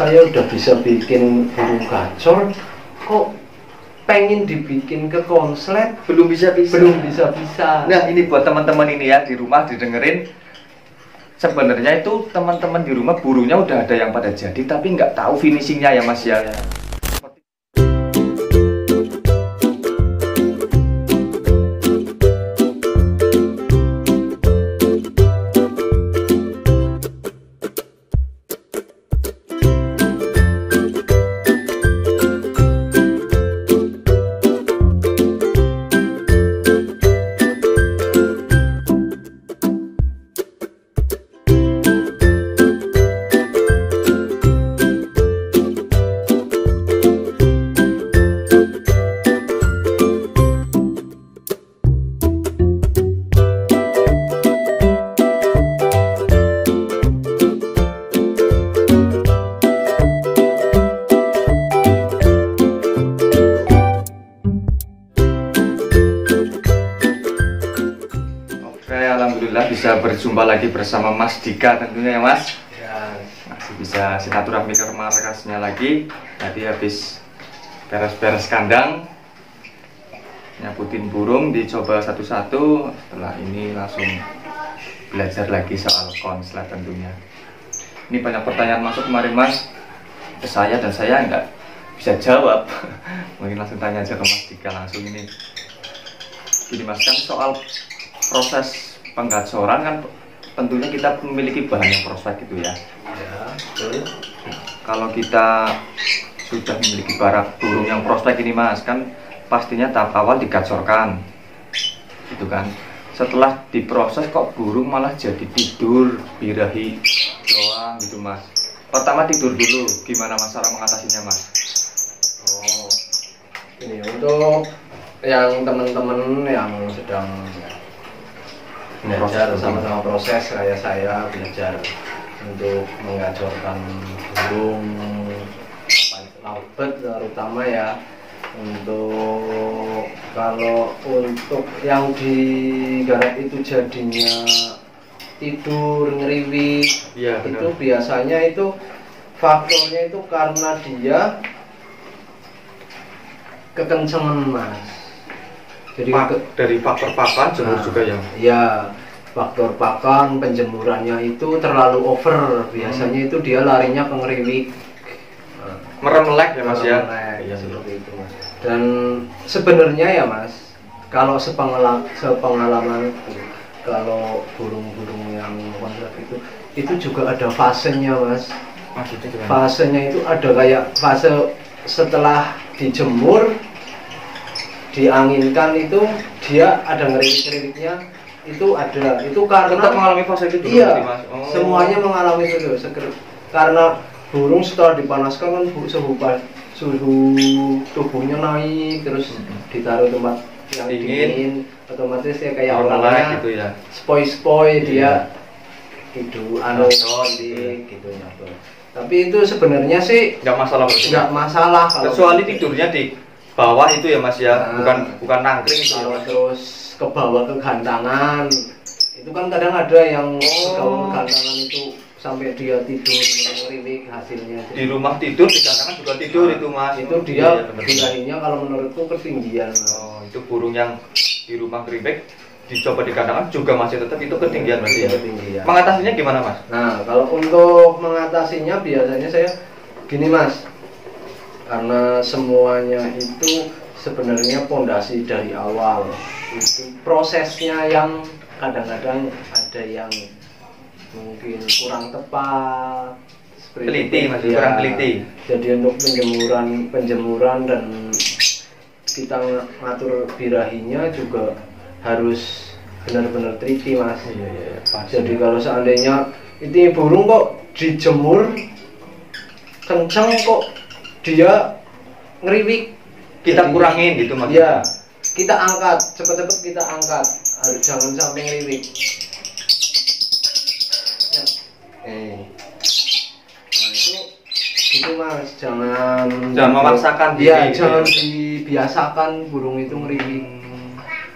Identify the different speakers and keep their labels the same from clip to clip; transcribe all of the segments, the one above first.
Speaker 1: saya udah bisa bikin burung gacor, kok pengen dibikin ke konslet
Speaker 2: belum bisa. Nah, ini buat teman-teman ini ya di rumah didengerin. Sebenarnya itu teman-teman di rumah burungnya udah ada yang pada jadi, tapi nggak tahu finishingnya ya Mas ya. Alhamdulillah bisa berjumpa lagi bersama Mas Dika tentunya ya Mas.
Speaker 1: ya.
Speaker 2: Masih bisa silaturahmi ke markasnya lagi. Tadi habis beres-beres kandang, nyaputin burung, dicoba satu-satu. Setelah ini langsung belajar lagi soal konslet tentunya. Ini banyak pertanyaan masuk kemarin Mas ke saya dan saya nggak bisa jawab. Mungkin langsung tanya aja ke Mas Dika langsung ini. Jadi Mas, kan soal proses penggacoran kan tentunya kita memiliki bahan yang prospek gitu ya.
Speaker 1: Betul.
Speaker 2: Kalau kita sudah memiliki barang burung yang prospek ini Mas, kan pastinya tahap awal digacorkan gitu kan. Setelah diproses kok burung malah jadi tidur birahi doang gitu Mas. Pertama tidur dulu, gimana Mas cara mengatasinya Mas?
Speaker 1: Oh, ini untuk yang teman-teman yang sedang belajar sama-sama proses kayak saya belajar untuk mengajarkan burung lovebird terutama ya. Untuk kalau untuk yang digarap itu jadinya tidur ngeriwik
Speaker 2: Iya,
Speaker 1: itu biasanya itu faktornya itu karena dia kekencengan Mas. Jadi
Speaker 2: dari faktor pakan jemur juga ya?
Speaker 1: Ya, faktor pakan penjemurannya itu terlalu over. Biasanya itu dia larinya ke ngeriwik,
Speaker 2: Meremelek ya Mas ya?
Speaker 1: Iya, seperti itu Mas. Dan sebenarnya ya Mas, kalau sepengalaman kalau burung-burung yang kontrak itu juga ada fasenya Mas.
Speaker 2: Maksudnya gimana?
Speaker 1: Fasenya itu ada kayak fase setelah dijemur, dianginkan itu dia ada ngeriwik-ngeriwiknya itu ada, itu karena
Speaker 2: tetap mengalami fase itu dulu.
Speaker 1: Iya,
Speaker 2: Mas. Oh.
Speaker 1: semuanya mengalami itu karena burung setelah dipanaskan kan suhu tubuhnya naik terus ditaruh tempat yang dingin otomatis ya kayak orangnya
Speaker 2: gitu ya,
Speaker 1: spoi dia tidur gitu ya. Tapi itu sebenarnya sih
Speaker 2: nggak masalah kalau kecuali tidurnya di bawah itu ya Mas ya, bukan nangkring itu.
Speaker 1: Kalau terus ke bawah ke gantangan itu kan kadang ada yang ke gantangan itu sampai dia tidur ngeriwik hasilnya.
Speaker 2: Di rumah tidur, di gantangan juga tidur itu Mas.
Speaker 1: Itu dia birahinya kalau menurutku ketinggian.
Speaker 2: Oh, itu burung yang di rumah ngeriwik dicoba di gantangan juga masih tetap itu ketinggian Mas ya.
Speaker 1: Ketinggian.
Speaker 2: Mengatasinya gimana Mas?
Speaker 1: Nah, kalau untuk mengatasinya biasanya saya gini Mas. Karena semuanya itu sebenarnya pondasi dari awal. Itu prosesnya yang kadang-kadang ada yang mungkin kurang tepat,
Speaker 2: teliti Mas, kurang teliti.
Speaker 1: Jadi untuk penjemuran dan kita ngatur birahinya juga harus benar-benar teliti Mas.
Speaker 2: Iya,
Speaker 1: jadi kalau seandainya ini burung kok dijemur kenceng kok dia ngeriwik,
Speaker 2: kita kurangin gitu Mas.
Speaker 1: Iya, kita angkat cepet-cepet, kita angkat, harus jangan sampai ngeriwik. Nah itu Mas, jangan
Speaker 2: memaksakan diri.
Speaker 1: Ya, jangan dibiasakan burung itu ngeriwik.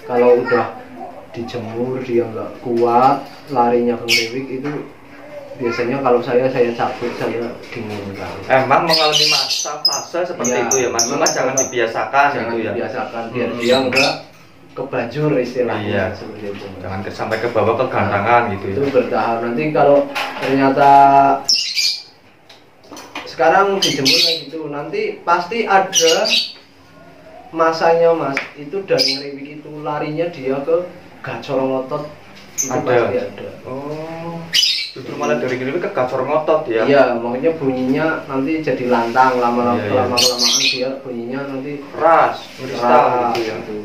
Speaker 1: Kalau udah dijemur dia nggak kuat, larinya ke ngeriwik itu biasanya kalau saya cabut, saya dinginkan.
Speaker 2: Emang mengalami masa fase seperti
Speaker 1: Ya,
Speaker 2: itu ya Mas, cuma jangan dibiasakan
Speaker 1: jangan
Speaker 2: gitu ya.
Speaker 1: dibiasakan biar dia enggak kebanjur istilahnya.
Speaker 2: Iya.
Speaker 1: Seperti itu.
Speaker 2: Jangan sampai ke bawah kegantangan gitu ya.
Speaker 1: Itu bertahap. Nanti kalau ternyata sekarang dijemur kayak gitu, nanti pasti ada masanya Mas. Itu dari ngeriwik itu larinya dia ke gacor ngotot. Itu pasti ada.
Speaker 2: Oh, justru malah dari ngeriwik ke gacor ngotot ya.
Speaker 1: Iya, makanya bunyinya nanti jadi lantang, lama-lama
Speaker 2: Iya, iya.
Speaker 1: kelamaan dia bunyinya nanti
Speaker 2: Keras, meristal gitu ya.
Speaker 1: gitu.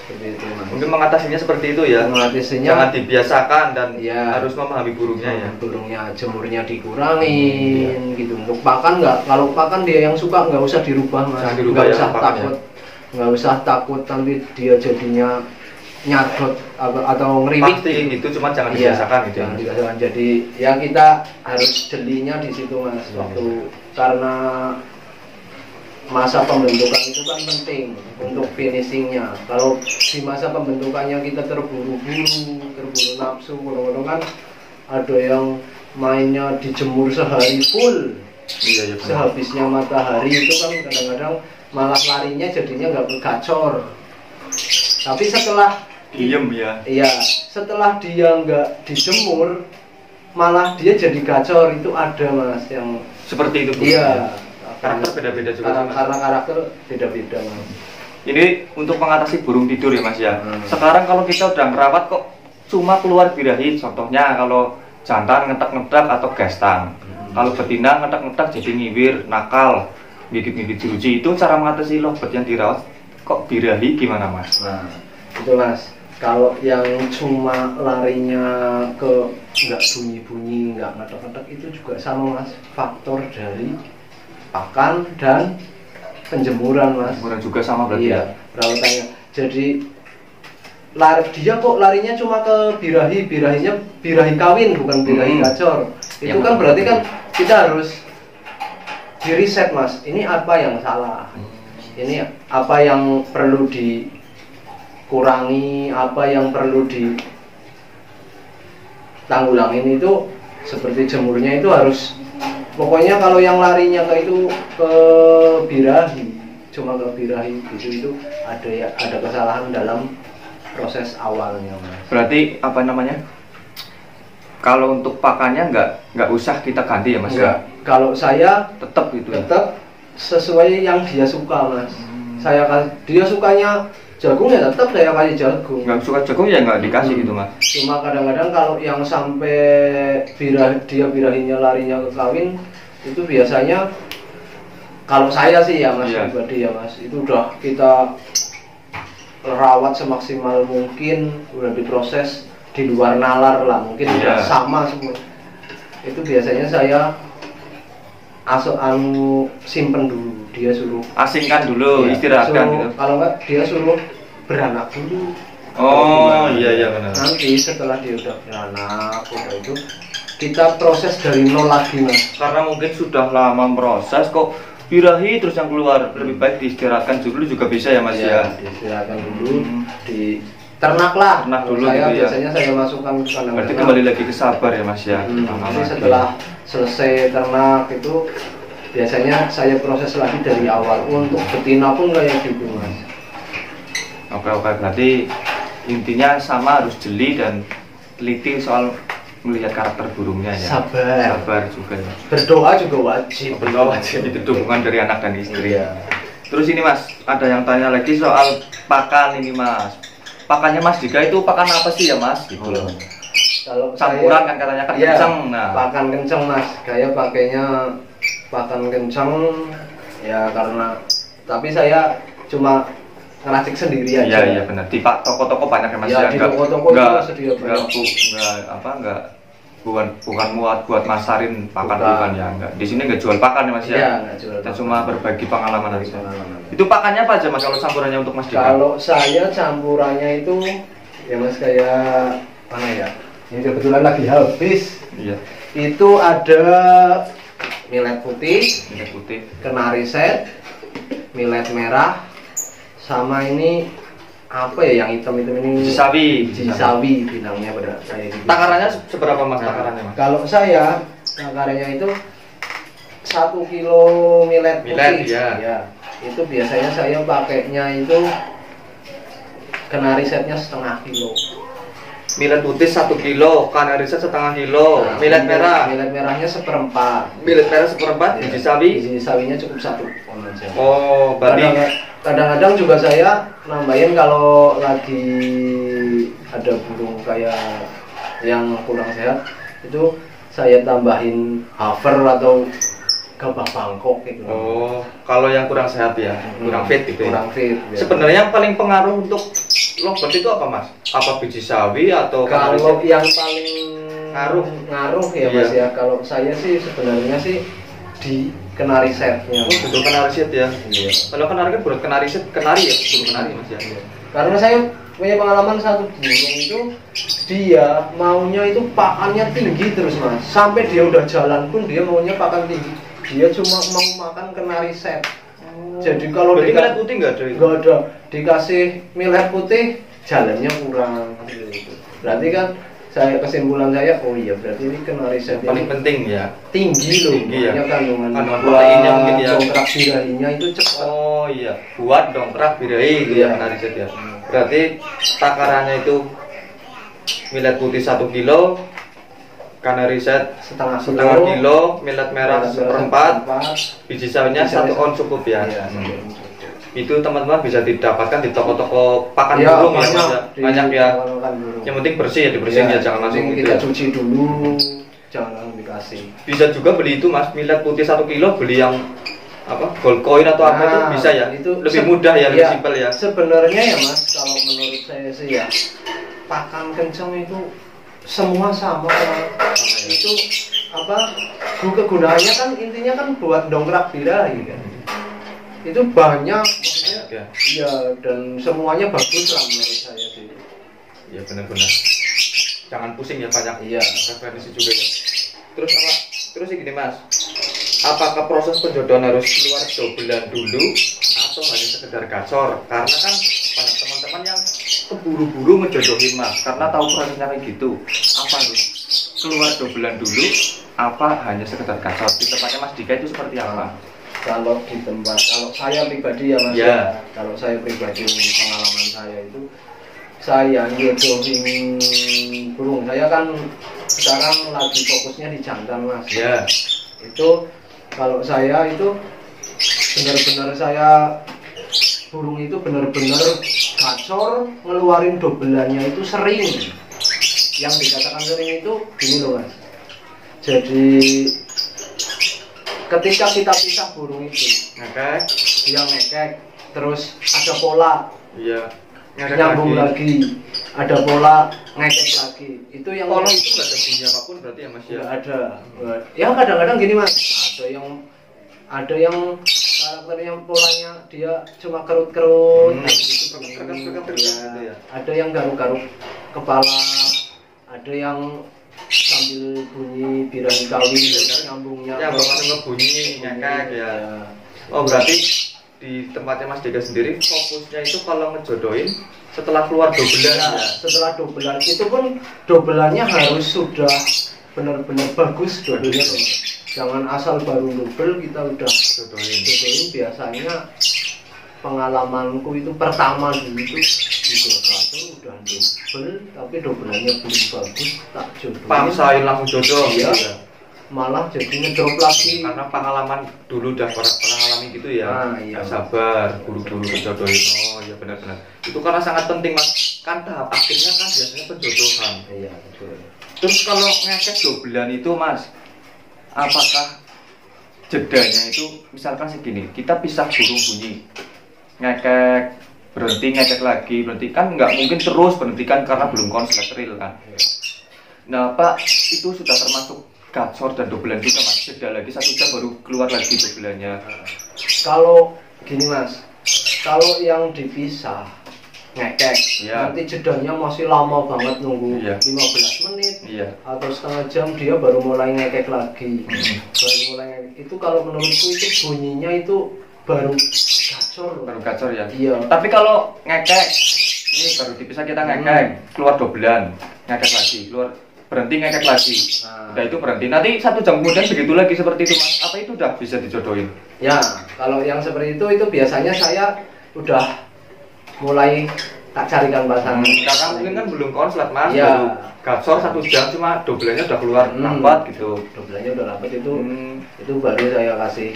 Speaker 1: Seperti itu Mas.
Speaker 2: Mungkin mengatasinya seperti itu ya.
Speaker 1: Mengatasinya
Speaker 2: Jangan dibiasakan dan
Speaker 1: Iya.
Speaker 2: harus memahami burungnya ya.
Speaker 1: burungnya jemurnya dikurangin gitu. Untuk pakan nggak, kalau pakan dia yang suka nggak usah dirubah Mas.
Speaker 2: Jangan dirubah
Speaker 1: Nggak
Speaker 2: ya,
Speaker 1: usah
Speaker 2: pakannya.
Speaker 1: takut, nggak usah takut nanti dia jadinya nyadot atau ngeriwik.
Speaker 2: Pasti gitu, cuma jangan
Speaker 1: Iya,
Speaker 2: dibiasakan gitu ya.
Speaker 1: jangan dibiasakan. Jadi ya kita harus jelinya di situ Mas. Waktu karena masa pembentukan itu kan penting untuk finishingnya. Kalau di masa pembentukannya kita terburu-buru nafsu, kadang-kadang kan ada yang mainnya dijemur sehari full,
Speaker 2: Iya, iya benar.
Speaker 1: sehabisnya matahari itu kan kadang-kadang malah larinya jadinya nggak bergacor. Tapi setelah
Speaker 2: Diem ya.
Speaker 1: iya, setelah dia nggak dijemur, malah dia jadi gacor. Itu ada Mas yang
Speaker 2: Seperti itu. Bu.
Speaker 1: iya.
Speaker 2: Karakter beda-beda juga sih, Mas.
Speaker 1: Karena karakter beda-beda Mas.
Speaker 2: Ini untuk mengatasi burung tidur ya Mas ya.
Speaker 1: Hmm.
Speaker 2: Sekarang kalau kita udah merawat kok cuma keluar birahi, contohnya kalau jantan ngetak-ngetak atau gestang. Kalau betina ngetak-ngetak jadi ngiwir, nakal, ngigit-ngigit jeruji, itu cara mengatasi lovebird yang dirawat kok birahi gimana Mas?
Speaker 1: Nah, itu Mas. Kalau yang cuma larinya ke nggak bunyi-bunyi, nggak ngetak-ngetak itu juga sama Mas. Faktor dari pakan dan penjemuran Mas.
Speaker 2: Penjemuran juga sama berarti
Speaker 1: Iya, perawatannya. Jadi dia kok larinya cuma ke birahinya birahi kawin bukan birahi gacor. Itu
Speaker 2: Yang
Speaker 1: kan berarti kan kita harus di riset Mas. Ini apa yang salah? Ini apa yang perlu dikurangi, apa yang perlu ditanggulangin. Itu seperti jemurnya itu harus, pokoknya kalau yang larinya ke birahi, cuma ke birahi itu ada kesalahan dalam proses awalnya Mas.
Speaker 2: Berarti apa namanya? Kalau untuk pakannya nggak usah kita ganti ya Mas?
Speaker 1: Enggak. Kalau saya
Speaker 2: Tetap gitu ya.
Speaker 1: tetap sesuai yang dia suka Mas. Dia sukanya jagung ya tetap saya kasih jagung.
Speaker 2: Nggak suka jagung ya nggak dikasih gitu Mas.
Speaker 1: Cuma kadang-kadang kalau yang sampai birahinya larinya ke kawin itu biasanya, kalau saya sih ya Mas,
Speaker 2: Iya.
Speaker 1: pribadi ya Mas, itu udah kita rawat semaksimal mungkin, udah diproses di luar nalar lah, mungkin udah
Speaker 2: Iya.
Speaker 1: sama semua. Itu biasanya saya simpen dulu, dia suruh
Speaker 2: Asingkan dulu,
Speaker 1: iya,
Speaker 2: istirahatkan
Speaker 1: suruh-
Speaker 2: gitu.
Speaker 1: kalau enggak dia suruh beranak dulu.
Speaker 2: Oh iya iya benar.
Speaker 1: Nanti setelah dia udah beranak, udah itu kita proses dari nol lagi Mas.
Speaker 2: Karena mungkin sudah lama proses kok birahi terus yang keluar, lebih baik diistirahatkan dulu juga bisa ya Mas ya.
Speaker 1: Diistirahatkan dulu, di ternak lah.
Speaker 2: Ternak dulu
Speaker 1: Saya
Speaker 2: gitu ya.
Speaker 1: biasanya saya masukkan ke kandang
Speaker 2: Berarti
Speaker 1: ternak.
Speaker 2: kembali lagi ke sabar ya Mas ya.
Speaker 1: Nanti setelah selesai ternak itu biasanya saya proses lagi dari awal. Untuk betina pun kayak gitu Mas.
Speaker 2: Oke berarti intinya sama, harus jeli dan teliti soal melihat karakter burungnya ya. Sabar juga ya.
Speaker 1: Berdoa juga wajib.
Speaker 2: Berdoa wajib, itu dukungan dari anak dan istri.
Speaker 1: Iya.
Speaker 2: Terus ini Mas, ada yang tanya lagi soal pakan ini Mas. Pakannya Mas Dika itu pakan apa sih ya Mas? Gitu loh.
Speaker 1: Kalau
Speaker 2: Campuran kan katanya kan
Speaker 1: iya,
Speaker 2: kenceng. Nah,
Speaker 1: pakan kenceng Mas. Kayak pakainya pakan kenceng ya, karena tapi saya cuma ngeracik sendiri aja.
Speaker 2: iya iya benar. Di toko-toko banyak ya Mas
Speaker 1: Ya,
Speaker 2: ya.
Speaker 1: di
Speaker 2: Nggak-
Speaker 1: toko-toko
Speaker 2: nggak-
Speaker 1: itu sedia banyak.
Speaker 2: bukan muat buat masarin pakan
Speaker 1: Bukan.
Speaker 2: bukan ya enggak. Di sini enggak jual pakan ya Mas ya.
Speaker 1: Iya, nggak jual
Speaker 2: Kita
Speaker 1: pakan.
Speaker 2: cuma berbagi pengalaman aja.
Speaker 1: Pengalaman.
Speaker 2: Itu pakannya apa aja Mas kalau campurannya untuk Mas Dika?
Speaker 1: Kalau saya campurannya itu ya Mas, kayak mana ya? Ini kebetulan lagi habis.
Speaker 2: Iya.
Speaker 1: Itu ada millet putih,
Speaker 2: Minyak putih.
Speaker 1: kenari set, millet merah, sama ini apa ya yang hitam-hitam ini?
Speaker 2: Biji sawi.
Speaker 1: Biji sawi bilangnya pada saya.
Speaker 2: Takarannya seberapa mas takarannya mas?
Speaker 1: Kalau saya takarannya itu 1 kilo millet putih. Ya. Itu biasanya saya pakainya itu kena risetnya setengah kilo.
Speaker 2: Millet putih 1 kilo, kanari riset setengah kilo,
Speaker 1: Nah,
Speaker 2: millet merah.
Speaker 1: Millet merahnya 1/4.
Speaker 2: Millet merah 1/4,
Speaker 1: Ya.
Speaker 2: biji sawi.
Speaker 1: Biji sawinya cukup 1 pon aja.
Speaker 2: Oh, berarti
Speaker 1: Kadang-kadang juga saya nambahin kalau lagi ada burung kayak yang kurang sehat, itu saya tambahin hover atau gabah Bangkok gitu.
Speaker 2: oh, kalau yang kurang sehat ya, kurang fit gitu ya.
Speaker 1: Kurang fit. Ya.
Speaker 2: Sebenarnya yang paling pengaruh untuk lovebird itu apa mas? Apa biji sawi atau kanari
Speaker 1: Kalau
Speaker 2: riset?
Speaker 1: yang paling ngaruh ya Mas
Speaker 2: Iya.
Speaker 1: ya. Kalau saya sih sebenarnya sih di kenari setnya.
Speaker 2: Oh, betul kanari riset ya.
Speaker 1: Iya.
Speaker 2: Kalau kanari kan buat kenari riset, kenari ya, bukan kenari mas ya.
Speaker 1: Karena saya punya pengalaman satu burung itu dia maunya itu pakannya tinggi terus Mas. Sampai dia udah jalan pun dia maunya pakan tinggi. Dia cuma mau makan kenari set. Jadi kalau
Speaker 2: Berarti millet putih nggak ada itu?
Speaker 1: nggak ada dikasih millet putih jalannya kurang. Gitu. Berarti kan kesimpulan saya, oh iya berarti ini kenari set
Speaker 2: Paling penting ya.
Speaker 1: tinggi loh,
Speaker 2: Tinggi ya.
Speaker 1: makanya kandungan
Speaker 2: proteinnya mungkin ya.
Speaker 1: dongkrak birahinya itu cepat.
Speaker 2: Oh iya, buat dongkrak birahi itu
Speaker 1: Iya.
Speaker 2: ya kanari riset ya. Berarti takarannya itu millet putih 1 kilo, kanari riset
Speaker 1: setengah
Speaker 2: kilo, millet merah 1/4, biji sawinya 1 on cukup ya.
Speaker 1: Iya,
Speaker 2: Itu teman-teman bisa didapatkan di toko-toko pakan
Speaker 1: ya,
Speaker 2: burung ya,
Speaker 1: banyak,
Speaker 2: Mas, ya. Banyak ya.
Speaker 1: burung.
Speaker 2: Yang penting bersih ya, dibersihin ya, jangan langsung
Speaker 1: penting
Speaker 2: gitu
Speaker 1: kita
Speaker 2: ya.
Speaker 1: cuci dulu, jangan langsung dikasih.
Speaker 2: Bisa juga beli itu mas, millet putih 1 kilo, beli yang apa gold coin atau apa itu
Speaker 1: Nah,
Speaker 2: bisa ya.
Speaker 1: itu
Speaker 2: Lebih mudah ya, lebih simpel ya.
Speaker 1: Sebenarnya ya Mas, kalau menurut saya sih ya pakan kencang itu semua sama. Itu apa? Kegunaannya kan intinya kan buat dongkrak birahi kan. Itu banyak maksudnya.
Speaker 2: Ya.
Speaker 1: Iya, dan semuanya bagus lah menurut saya sih.
Speaker 2: Ya benar-benar. Jangan pusing ya, banyak
Speaker 1: Iya.
Speaker 2: referensi juga ya. Terus apa? Terus gini mas, apakah proses penjodohan harus keluar dobelan dulu atau hanya sekedar gacor? Karena kan banyak teman-teman yang keburu-buru ngejodohin mas, karena tahu prosesnya kayak gitu. Apa harus keluar dobelan dulu? Apa hanya sekedar gacor? Di tempatnya Mas Dika itu seperti apa?
Speaker 1: Kalau di tempat, kalau saya pribadi ya Mas,
Speaker 2: Ya.
Speaker 1: kalau saya pribadi pengalaman saya itu saya jodohin burung. Saya kan sekarang lagi fokusnya di jantan Mas.
Speaker 2: Ya.
Speaker 1: Itu kalau saya itu benar-benar saya burung itu benar-benar gacor, ngeluarin dobelannya itu sering. Yang dikatakan sering itu gini loh Mas. Jadi ketika kita pisah burung itu,
Speaker 2: Ngekek.
Speaker 1: dia ngekek, terus ada pola
Speaker 2: Iya. Ngekek
Speaker 1: nyambung lagi, ada pola ngekek lagi. Itu yang
Speaker 2: Pola itu nggak ada bunyi apapun berarti ya mas ya?
Speaker 1: nggak ada. Ya kadang-kadang gini Mas, ada yang karakternya polanya dia cuma kerut-kerut,
Speaker 2: Gitu ya.
Speaker 1: ada yang garuk-garuk kepala, ada yang sambil bunyi birahi kawin nyambungnya.
Speaker 2: Ya bapak bunyi ngekek ya. Oh berarti di tempatnya Mas Dika sendiri fokusnya itu kalau ngejodohin setelah keluar dobelan
Speaker 1: Ya,
Speaker 2: ya.
Speaker 1: setelah dobelan itu pun dobelannya harus sudah benar-benar bagus dobelnya. Jangan asal baru dobel kita udah
Speaker 2: Jodohin.
Speaker 1: jodohin. Biasanya pengalamanku itu pertama dulu itu juga satu udah dobel tapi dobelannya belum bagus, tak jodohin
Speaker 2: Paksain langsung jodoh
Speaker 1: Iya.
Speaker 2: gitu ya.
Speaker 1: malah jadi ngedrop lagi.
Speaker 2: Karena pengalaman dulu udah pernah alami gitu ya.
Speaker 1: Iya.
Speaker 2: Nggak sabar, buru-buru kejodohin. Oh iya benar-benar. Itu karena sangat penting mas. Kan tahap akhirnya kan biasanya penjodohan.
Speaker 1: Iya betul.
Speaker 2: Terus kalau ngekek dobelan itu mas, apakah jedanya itu misalkan segini, kita pisah burung bunyi, ngekek, berhenti ngekek lagi, berhenti kan nggak mungkin terus berhenti kan karena belum konslet real kan. Nah pak itu sudah termasuk gacor dan dobelan juga mas, jeda lagi 1 jam baru keluar lagi dobelannya.
Speaker 1: Kalau gini Mas, kalau yang dipisah ngekek,
Speaker 2: Iya.
Speaker 1: nanti jedanya masih lama banget nunggu.
Speaker 2: Iya.
Speaker 1: 15 menit
Speaker 2: Iya.
Speaker 1: atau setengah jam dia baru mulai ngekek lagi. Baru mulai ngekek. Itu kalau menurutku itu bunyinya itu baru gacor.
Speaker 2: Baru gacor ya.
Speaker 1: Iya.
Speaker 2: Tapi kalau ngekek Ini baru dipisah kita ngekek, keluar dobelan, ngekek lagi, keluar berhenti ngekek lagi. Udah itu berhenti. Nanti 1 jam kemudian begitu lagi seperti itu mas. Apa itu udah bisa dijodohin?
Speaker 1: Ya, kalau yang seperti itu biasanya saya udah mulai tak carikan pasangan.
Speaker 2: Karena mungkin kan belum konslet mas,
Speaker 1: ya.
Speaker 2: Baru gacor 1 jam cuma dobelannya udah keluar rapat gitu.
Speaker 1: Dobelannya udah rapat itu baru saya kasih.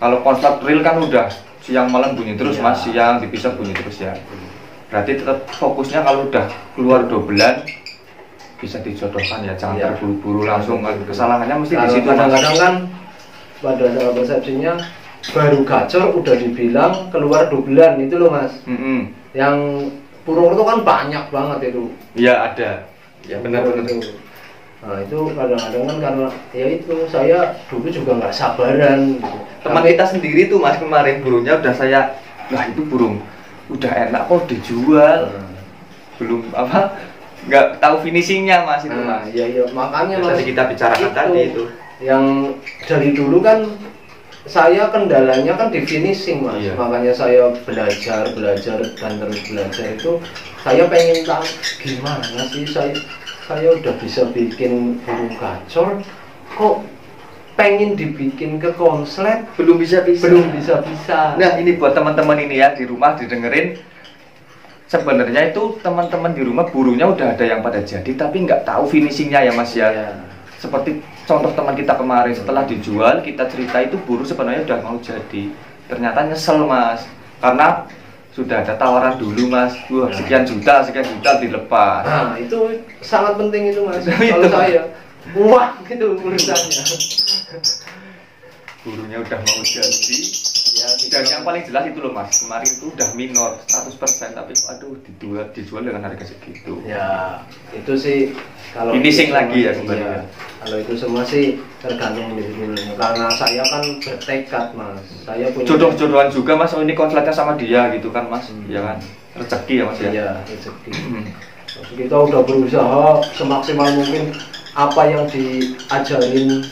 Speaker 2: Kalau konslet real kan udah siang malam bunyi terus mas, siang dipisah bunyi terus ya. Berarti tetap fokusnya kalau udah keluar dobelan bisa dijodohkan ya, jangan terburu-buru langsung. Kesalahannya mesti di situ.
Speaker 1: Kadang-kadang kan pada saat persepsinya baru gacor udah dibilang keluar dobelan itu loh mas. Yang Purwokerto kan banyak banget itu.
Speaker 2: Iya ada. Ya benar-benar.
Speaker 1: Nah itu kadang-kadang kan karena ya itu saya dulu juga nggak sabaran. Gitu.
Speaker 2: Teman kita sendiri tuh mas kemarin burungnya udah saya, lah itu burung udah enak kok dijual. Belum apa? Nggak tahu finishingnya mas itu mas.
Speaker 1: Iya makanya mas.
Speaker 2: Tadi kita bicarakan tadi itu. Yang
Speaker 1: dari dulu kan saya kendalanya kan di finishing mas, makanya saya belajar dan terus belajar itu saya pengen tahu gimana sih saya udah bisa bikin burung gacor kok pengen dibikin ke konslet belum bisa. Nah ini buat teman-teman ini ya di rumah didengerin, sebenarnya itu teman-teman di rumah burungnya udah ada yang pada jadi tapi nggak tahu finishingnya ya mas ya. Seperti contoh teman kita kemarin setelah dijual kita cerita itu burung sebenarnya udah mau jadi, ternyata nyesel mas karena sudah ada tawaran dulu mas, wah sekian juta dilepas. Nah itu sangat penting itu mas. Kalau saya wah gitu urusannya
Speaker 2: burungnya udah mau jadi ya, dan yang paling jelas itu loh mas, kemarin itu udah minor 100% tapi aduh dijual dengan harga segitu
Speaker 1: ya. Itu sih kalau
Speaker 2: finishing lagi ya kembali ya.
Speaker 1: Kalau itu semua sih tergantung individunya, karena saya kan bertekad mas, saya punya
Speaker 2: jodoh-jodohan juga mas. Oh ini konsletnya sama dia gitu kan mas, ya kan, rezeki ya mas ya.
Speaker 1: Iya rezeki. Kita udah berusaha semaksimal mungkin apa yang diajarin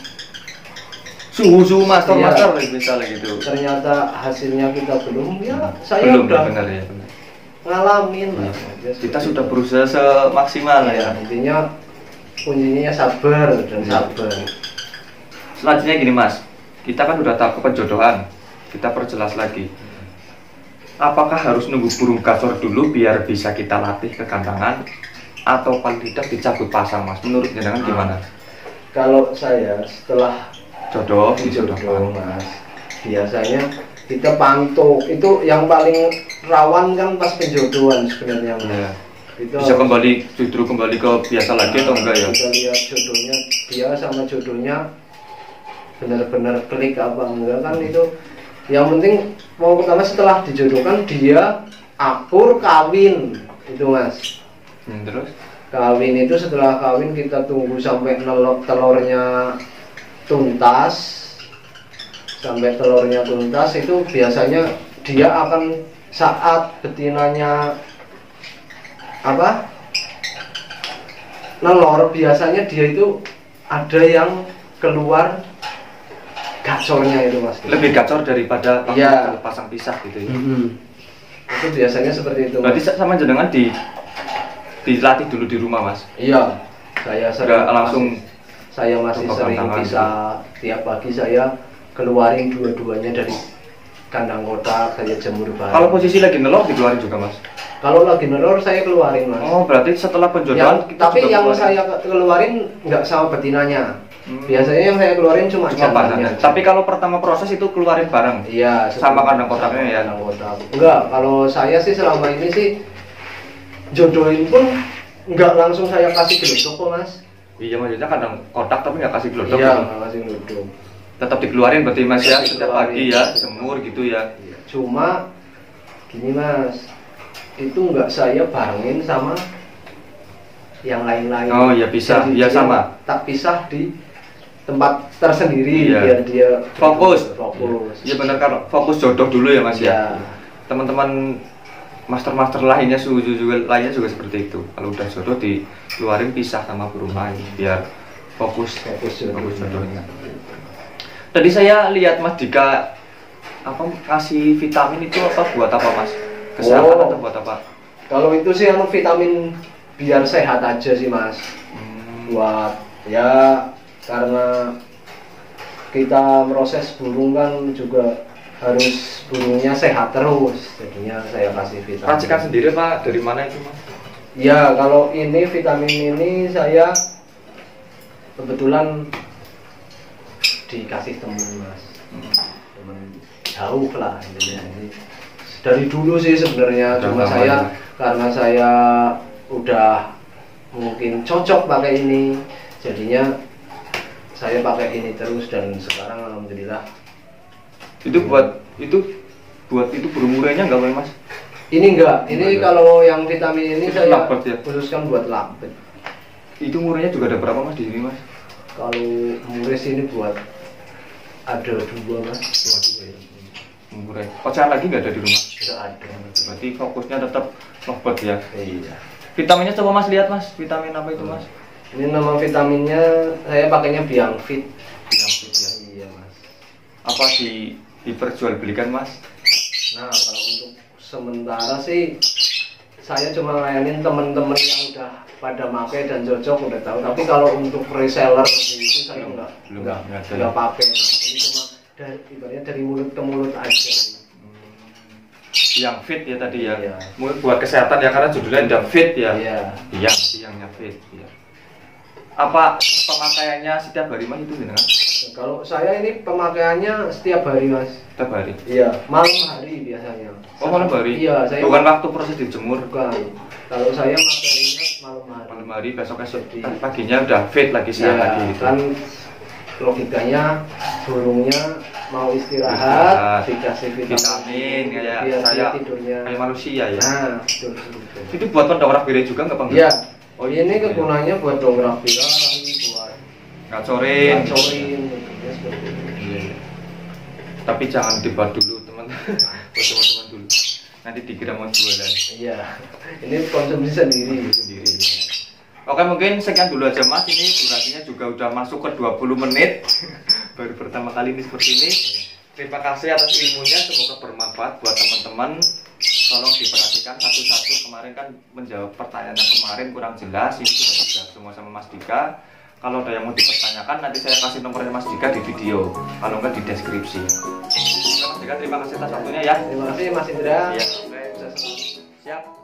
Speaker 2: suhu master misalnya gitu.
Speaker 1: Ternyata hasilnya kita belum, ya saya
Speaker 2: belum,
Speaker 1: udah
Speaker 2: benar.
Speaker 1: ngalamin
Speaker 2: kita sudah berusaha semaksimal ya.
Speaker 1: Intinya kuncinya sabar dan sabar.
Speaker 2: Selanjutnya gini mas, kita kan udah tahu penjodohan, kita perjelas lagi. Apakah harus nunggu burung gacor dulu biar bisa kita latih ke kandangan, atau paling tidak dicabut pasang mas? Menurut jenengan gimana?
Speaker 1: Kalau saya setelah
Speaker 2: jodoh
Speaker 1: mas, biasanya kita pantau itu yang paling rawan kan pas penjodohan sebenarnya mas.
Speaker 2: Ya. Bisa justru kembali ke biasa lagi atau enggak ya?
Speaker 1: Kita lihat jodohnya dia sama jodohnya benar-benar klik apa enggak kan itu. Yang penting mau pertama setelah dijodohkan dia akur kawin itu mas.
Speaker 2: Terus?
Speaker 1: Kawin itu setelah kawin kita tunggu sampai telurnya tuntas. Sampai telurnya tuntas itu biasanya dia akan saat betinanya nelor, biasanya dia itu ada yang keluar gacornya itu mas.
Speaker 2: Lebih gacor daripada pasang pisah gitu ya.
Speaker 1: Itu biasanya seperti itu.
Speaker 2: Berarti sama jenengan dilatih dulu di rumah mas?
Speaker 1: Iya, saya masih sering bisa tiap pagi saya keluarin dua-duanya dari kandang kotak, saya jemur bareng.
Speaker 2: Kalau posisi lagi nelor dikeluarin juga mas?
Speaker 1: Kalau lagi nelor saya keluarin mas.
Speaker 2: Oh berarti setelah penjodohan
Speaker 1: tapi yang saya keluarin nggak sama betinanya. Biasanya yang saya keluarin cuma jantannya.
Speaker 2: Tapi kalau pertama proses itu keluarin bareng?
Speaker 1: Iya.
Speaker 2: Sama kandang kotaknya ya?
Speaker 1: Kandang kotak. Enggak, kalau saya sih selama ini sih jodohin pun nggak langsung saya kasih gelodok kok mas.
Speaker 2: Iya maksudnya kandang kotak tapi nggak kasih gelodok?
Speaker 1: Iya nggak kasih gelodok.
Speaker 2: Tetap dikeluarin berarti mas ya setiap pagi ya, jemur gitu ya.
Speaker 1: Cuma gini mas, itu nggak saya barengin sama yang lain-lain.
Speaker 2: Oh ya pisah, ya sama.
Speaker 1: Tak pisah di tempat tersendiri biar dia
Speaker 2: fokus. Iya benar kan, fokus jodoh dulu ya mas ya.
Speaker 1: Teman-teman
Speaker 2: master lainnya juga seperti itu. Kalau udah jodoh dikeluarin pisah sama burung lain biar fokus jodohnya. Tadi saya lihat Mas Dika kasih vitamin itu buat apa Mas? Kesehatan atau buat apa?
Speaker 1: Kalau itu sih anu vitamin biar sehat aja sih Mas. Buat ya karena kita proses burung kan juga harus burungnya sehat terus, jadinya saya kasih vitamin.
Speaker 2: Racikan sendiri Pak, dari mana itu Mas?
Speaker 1: Ya kalau ini vitamin ini saya kebetulan dikasih temen Mas, temen jauh lah ini. Dari dulu sih sebenarnya, cuma saya karena saya udah mungkin cocok pakai ini, jadinya saya pakai ini terus dan sekarang alhamdulillah.
Speaker 2: Itu buat burung murainya enggak Mas?
Speaker 1: Ini enggak, ini kalau yang vitamin ini saya
Speaker 2: lapet ya?
Speaker 1: khususkan buat lapet.
Speaker 2: Itu murainya juga ada berapa Mas di sini Mas?
Speaker 1: Kalau murai ini buat ada 2 Mas.
Speaker 2: Murai. Ocehan lagi nggak ada di rumah?
Speaker 1: Tidak ada.
Speaker 2: Berarti fokusnya tetap lovebird ya?
Speaker 1: Iya.
Speaker 2: Vitaminnya coba Mas lihat Mas, vitamin apa itu Mas?
Speaker 1: Ini nama vitaminnya saya pakainya Biang Fit.
Speaker 2: Biang Fit ya?
Speaker 1: Iya Mas.
Speaker 2: Apa diperjualbelikan Mas?
Speaker 1: Nah kalau untuk sementara sih saya cuma layanin teman-teman yang udah pada pakai dan cocok udah tahu. Tapi kalau untuk reseller itu saya nggak pakai. Ini cuma ibaratnya dari mulut ke mulut aja.
Speaker 2: Yang fit ya tadi ya.
Speaker 1: Iya.
Speaker 2: Buat kesehatan ya karena judulnya udah fit ya.
Speaker 1: Iya.
Speaker 2: Yang fit. Ya. Apa pemakaiannya setiap hari Mas itu dengan?
Speaker 1: Kalau saya ini pemakaiannya setiap hari Mas.
Speaker 2: Setiap hari?
Speaker 1: Iya, malam hari biasanya.
Speaker 2: Oh malam hari?
Speaker 1: Iya, saya
Speaker 2: bukan waktu proses dijemur?
Speaker 1: Bukan. Kalau saya makainya malam hari.
Speaker 2: Malam hari, besok paginya udah fit lagi, sehat lagi gitu.
Speaker 1: Kan logikanya burungnya mau istirahat, dikasih vitamin
Speaker 2: kayak
Speaker 1: biar
Speaker 2: saya
Speaker 1: tidurnya
Speaker 2: kayak manusia ya.
Speaker 1: Nah, betul.
Speaker 2: Itu buat pendongkrak birai juga nggak Bang?
Speaker 1: Iya. Oh ini kegunaannya buat dongkrak birai, buat
Speaker 2: ngacorin.
Speaker 1: ya seperti itu.
Speaker 2: Iya. Tapi jangan dibuat dulu teman-teman dulu. Nanti dikira mau jualan.
Speaker 1: Iya. Ini konsumsi sendiri.
Speaker 2: Oke mungkin sekian dulu aja Mas, ini durasinya juga udah masuk ke 20 menit baru pertama kali ini seperti ini. Terima kasih atas ilmunya, semoga bermanfaat buat teman-teman. Tolong diperhatikan satu-satu, kemarin kan menjawab pertanyaan yang kemarin kurang jelas, ini sudah dijawab semua sama Mas Dika. Kalau ada yang mau dipertanyakan nanti saya kasih nomornya Mas Dika di video, kalau enggak di deskripsi. Oke Mas Dika, terima kasih atas waktunya ya.
Speaker 1: Terima kasih Mas Indra.
Speaker 2: Iya. Oke, siap.